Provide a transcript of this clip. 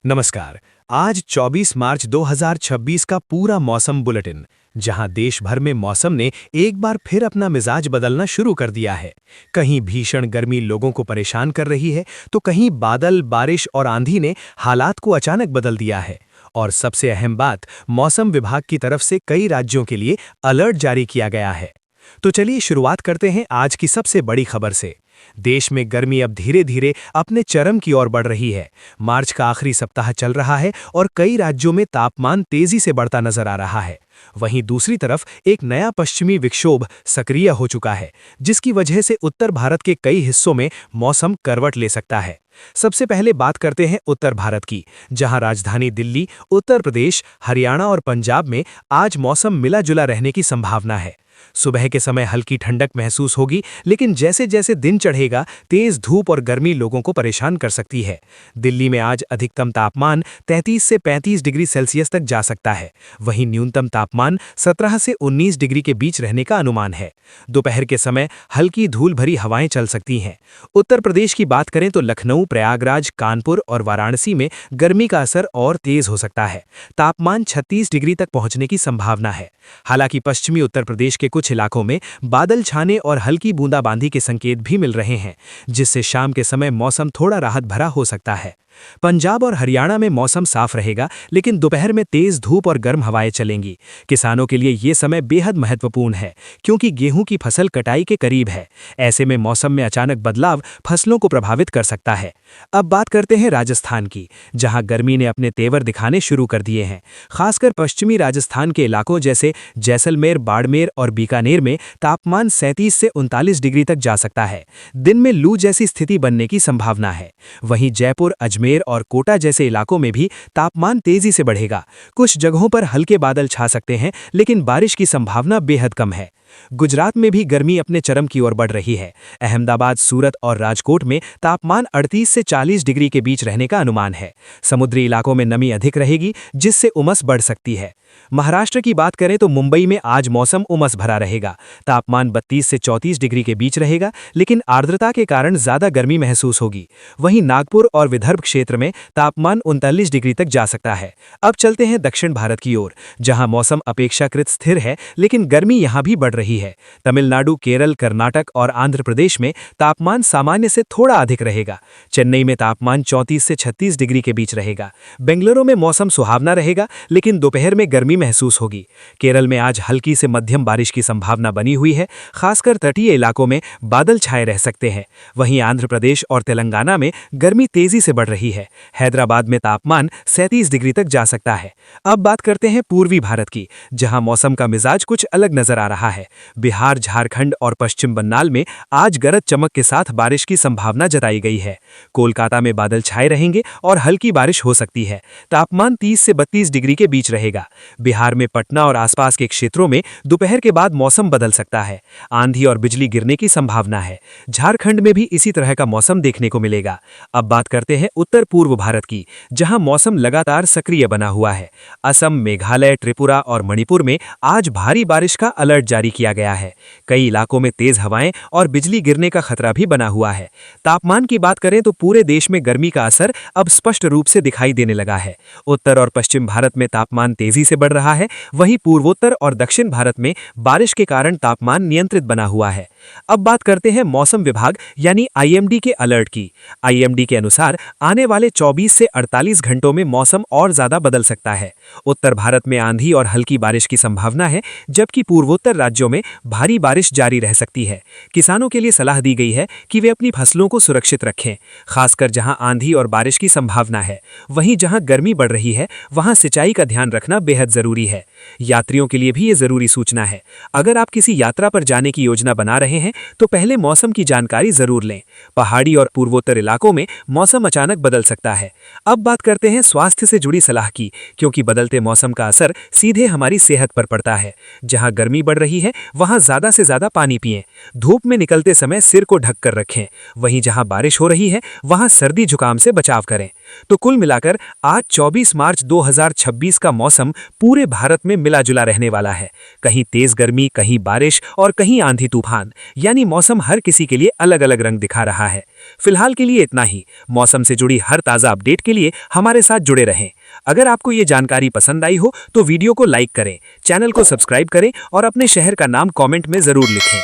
नमस्कार। आज 24 मार्च 2026 का पूरा मौसम बुलेटिन, जहां देश भर में मौसम ने एक बार फिर अपना मिजाज बदलना शुरू कर दिया है। कहीं भीषण गर्मी लोगों को परेशान कर रही है, तो कहीं बादल, बारिश और आंधी ने हालात को अचानक बदल दिया है। और सबसे अहम बात, मौसम विभाग की तरफ से कई राज्यों के लिए अलर्ट जारी किया गया है। तो चलिए शुरुआत करते हैं आज की सबसे बड़ी खबर से। देश में गर्मी अब धीरे धीरे अपने चरम की ओर बढ़ रही है। मार्च का आखिरी सप्ताह चल रहा है और कई राज्यों में तापमान तेजी से बढ़ता नजर आ रहा है। वहीं दूसरी तरफ एक नया पश्चिमी विक्षोभ सक्रिय हो चुका है, जिसकी वजह से उत्तर भारत के कई हिस्सों में मौसम करवट ले सकता है। सबसे पहले बात करते हैं उत्तर भारत की, जहां राजधानी दिल्ली, उत्तर प्रदेश, हरियाणा और पंजाब में आज मौसम मिला जुला रहने की संभावना है। सुबह के समय हल्की ठंडक महसूस होगी, लेकिन जैसे जैसे दिन चढ़ेगा, तेज धूप और गर्मी लोगों को परेशान कर सकती है। दिल्ली में आज अधिकतम तापमान 33 से 35 डिग्री सेल्सियस तक जा सकता है। वहीं न्यूनतम तापमान 17 से 19 डिग्री के बीच रहने का अनुमान है। दोपहर के समय हल्की धूल भरी हवाएं चल सकती हैं। उत्तर प्रदेश की बात करें तो लखनऊ, प्रयागराज, कानपुर और वाराणसी में गर्मी का असर और तेज हो सकता है। तापमान 36 डिग्री तक पहुंचने की संभावना है। हालांकि पश्चिमी उत्तर प्रदेश के कुछ इलाकों में बादल छाने और हल्की बूंदाबांदी के संकेत भी मिल रहे हैं, जिससे शाम के समय मौसम थोड़ा राहत भरा हो सकता है। पंजाब और हरियाणा में मौसम साफ रहेगा, लेकिन दोपहर में तेज धूप और गर्म हवाएं चलेंगी। किसानों के लिए ये समय बेहद महत्वपूर्ण है, क्योंकि गेहूं की फसल कटाई के करीब है। ऐसे में मौसम में अचानक बदलाव फसलों को प्रभावित कर सकता है। अब बात करते हैं राजस्थान की, जहां गर्मी ने अपने तेवर दिखाने शुरू कर दिए हैं। खासकर पश्चिमी राजस्थान के इलाकों जैसे जैसलमेर, बाड़मेर और बीकानेर में तापमान 37 से 39 डिग्री तक जा सकता है। दिन में लू जैसी स्थिति बनने की संभावना है। वहीं जयपुर, अजमेर और कोटा जैसे इलाकों में भी तापमान तेजी से बढ़ेगा। कुछ जगहों पर हल्के बादल छा सकते हैं, लेकिन बारिश की संभावना बेहद कम है। गुजरात में भी गर्मी अपने चरम की ओर बढ़ रही है। अहमदाबाद, सूरत और राजकोट में तापमान 38 से 40 डिग्री के बीच रहने का अनुमान है। समुद्री इलाकों में नमी अधिक रहेगी, जिससे उमस बढ़ सकती है। महाराष्ट्र की बात करें तो मुंबई में आज मौसम उमस भरा रहेगा। तापमान 32 से 34 डिग्री के बीच रहेगा, लेकिन आर्द्रता के कारण ज्यादा गर्मी महसूस होगी। वहीं नागपुर और विदर्भ क्षेत्र में तापमान 39 डिग्री तक जा सकता है। अब चलते हैं दक्षिण भारत की ओर, जहां मौसम अपेक्षाकृत स्थिर है, लेकिन गर्मी यहां भी बढ़ रही है। तमिलनाडु, केरल, कर्नाटक और आंध्र प्रदेश में तापमान सामान्य से थोड़ा अधिक रहेगा। चेन्नई में तापमान 34 से 36 डिग्री के बीच रहेगा। बेंगलुरु में मौसम सुहावना रहेगा, लेकिन दोपहर में गर्मी महसूस होगी। केरल में आज हल्की से मध्यम बारिश की संभावना बनी हुई है। खासकर तटीय इलाकों में बादल छाए रह सकते हैं। वहीं आंध्र प्रदेश और तेलंगाना में गर्मी तेजी से बढ़ रही है। हैदराबाद में तापमान 37 डिग्री तक जा सकता है। अब बात करते हैं पूर्वी भारत की, जहां मौसम का मिजाज कुछ अलग नजर आ रहा है। बिहार, झारखंड और पश्चिम बंगाल में आज गरज चमक के साथ बारिश की संभावना जताई गई है। कोलकाता में बादल छाए रहेंगे और हल्की बारिश हो सकती है। तापमान 30 से 32 डिग्री के बीच रहेगा। बिहार में पटना और आसपास के क्षेत्रों में दोपहर के बाद मौसम बदल सकता है। आंधी और बिजली गिरने की संभावना है। झारखंड में भी इसी तरह का मौसम देखने को मिलेगा। अब बात करते हैं उत्तर पूर्व भारत की, जहां मौसम लगातार सक्रिय बना हुआ है। असम, मेघालय, त्रिपुरा और मणिपुर में आज भारी बारिश का अलर्ट जारी किया गया है। कई इलाकों में तेज हवाएं और बिजली गिरने का खतरा भी बना हुआ है। तापमान की बात करें तो पूरे देश में गर्मी का असर अब स्पष्ट रूप से दिखाई देने लगा है। उत्तर और पश्चिम भारत में तापमान तेजी से बढ़ रहा है। वहीं पूर्वोत्तर और दक्षिण भारत में बारिश के कारण तापमान नियंत्रित बना हुआ है। अब बात करते हैं मौसम विभाग यानी आईएमडी के अलर्ट की। आईएमडी के अनुसार आने वाले 24 से 48 घंटों में मौसम और ज्यादा बदल सकता है। उत्तर भारत में आंधी और हल्की बारिश की संभावना है, जबकि पूर्वोत्तर राज्यों में भारी बारिश जारी रह सकती है। किसानों के लिए सलाह दी गई है कि वे अपनी फसलों को सुरक्षित रखें, खासकर जहां आंधी और बारिश की संभावना है। वहीं जहां गर्मी बढ़ रही है, वहां सिंचाई का ध्यान रखना बेहद जरूरी है। यात्रियों के लिए भी ये जरूरी सूचना है। अगर आप किसी यात्रा पर जाने की योजना बना रहे हैं, तो पहले मौसम की जानकारी जरूर लें। पहाड़ी और पूर्वोत्तर इलाकों में मौसम अचानक बदल सकता है। अब बात करते हैं स्वास्थ्य से जुड़ी सलाह की, क्योंकि बदलते मौसम का असर सीधे हमारी सेहत पर पड़ता है। जहां गर्मी बढ़ रही है, वहां ज्यादा से ज्यादा पानी पिएं। धूप में निकलते समय सिर को ढककर रखें। वहीं जहां बारिश हो रही है, वहां सर्दी जुकाम से बचाव करें। तो कुल मिलाकर आज 24 मार्च 2026 का मौसम पूरे भारत में मिला जुला रहने वाला है। कहीं तेज गर्मी, कहीं बारिश और कहीं आंधी तूफान। यानी मौसम हर किसी के लिए अलग अलग रंग दिखा रहा है। फिलहाल के लिए इतना ही। मौसम से जुड़ी हर ताज़ा अपडेट के लिए हमारे साथ जुड़े रहें। अगर आपको ये जानकारी पसंद आई हो तो वीडियो को लाइक करें, चैनल को सब्सक्राइब करें और अपने शहर का नाम कमेंट में ज़रूर लिखें।